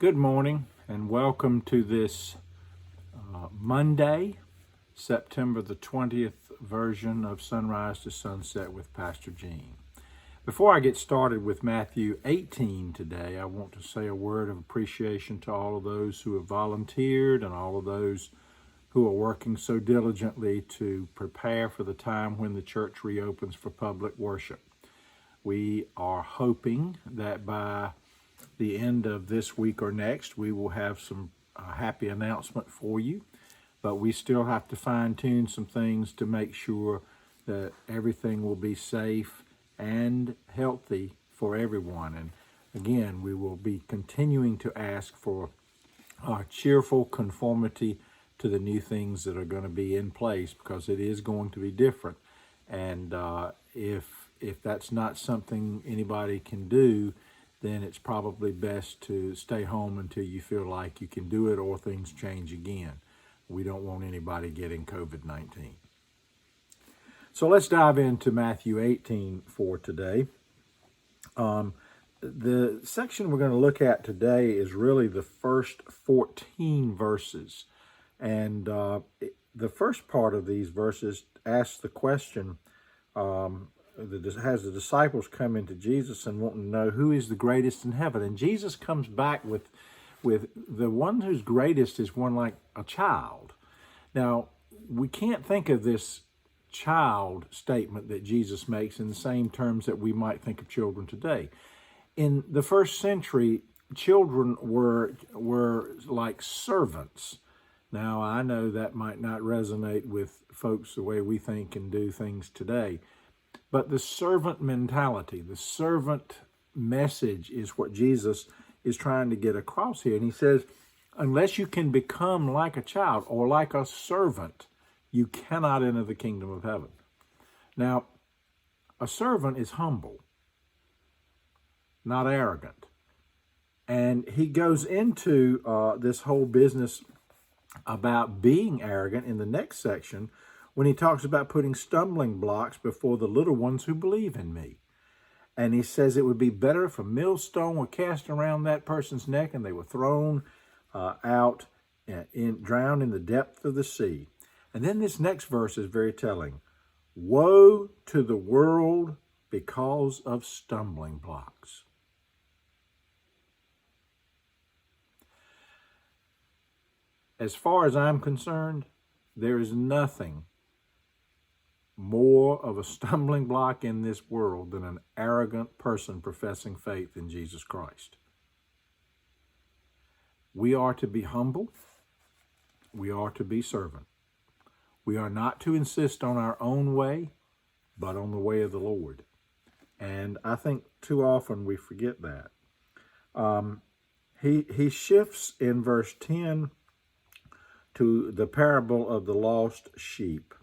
Good morning and welcome to this Monday, September the 20th version of Sunrise to Sunset with Pastor Gene. Before I get started with Matthew 18 today, I want to say a word of appreciation to all of those who have volunteered and all of those who are working so diligently to prepare for the time when the church reopens for public worship. We are hoping that by the end of this week or next, we will have some happy announcement for you, but we still have to fine-tune some things to make sure that everything will be safe and healthy for everyone. And again, we will be continuing to ask for cheerful conformity to the new things that are going to be in place, because it is going to be different. And if that's not something anybody can do, then it's probably best to stay home until you feel like you can do it or things change again. We don't want anybody getting COVID-19. So let's dive into Matthew 18 for today. The section we're going to look at today is really the first 14 verses. And the first part of these verses asks the question, has the disciples come into Jesus and wanting to know who is the greatest in heaven. And Jesus comes back with the one who's greatest is one like a child. Now, we can't think of this child statement that Jesus makes in the same terms that we might think of children today. In the first century, children were like servants. Now, I know that might not resonate with folks the way we think and do things today. But the servant mentality, the servant message is what Jesus is trying to get across here. And he says, unless you can become like a child or like a servant, you cannot enter the kingdom of heaven. Now, a servant is humble, not arrogant. And he goes into this whole business about being arrogant in the next section, when he talks about putting stumbling blocks before the little ones who believe in me. And he says it would be better if a millstone were cast around that person's neck and they were thrown out and drowned in the depth of the sea. And then this next verse is very telling. Woe to the world because of stumbling blocks. As far as I'm concerned, there is nothing more of a stumbling block in this world than an arrogant person professing faith in Jesus Christ. We are to be humble. We are to be servant. We are not to insist on our own way, but on the way of the Lord. And I think too often we forget that. He shifts in verse 10 to the parable of the lost sheep.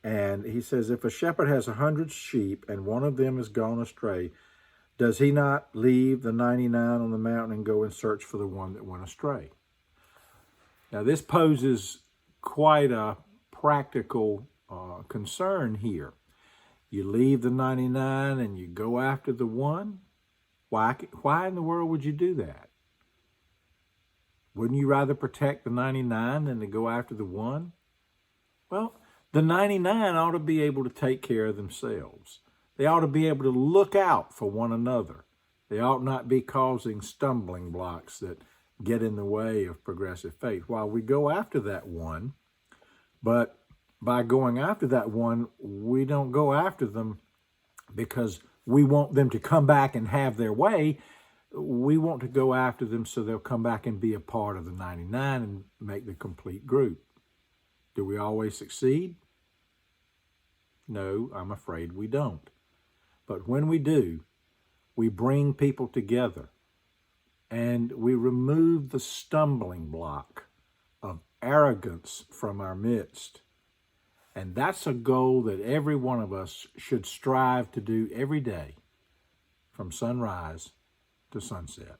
And he says, if a shepherd has 100 sheep and one of them is gone astray, does he not leave the 99 on the mountain and go and search for the one that went astray? Now, this poses quite a practical concern here. You leave the 99 and you go after the one. Why in the world would you do that? Wouldn't you rather protect the 99 than to go after the one? Well, the 99 ought to be able to take care of themselves. They ought to be able to look out for one another. They ought not be causing stumbling blocks that get in the way of progressive faith. While we go after that one, but by going after that one, we don't go after them because we want them to come back and have their way. We want to go after them so they'll come back and be a part of the 99 and make the complete group. Do we always succeed? No, I'm afraid we don't. But when we do, we bring people together and we remove the stumbling block of arrogance from our midst. And that's a goal that every one of us should strive to do every day from sunrise to sunset.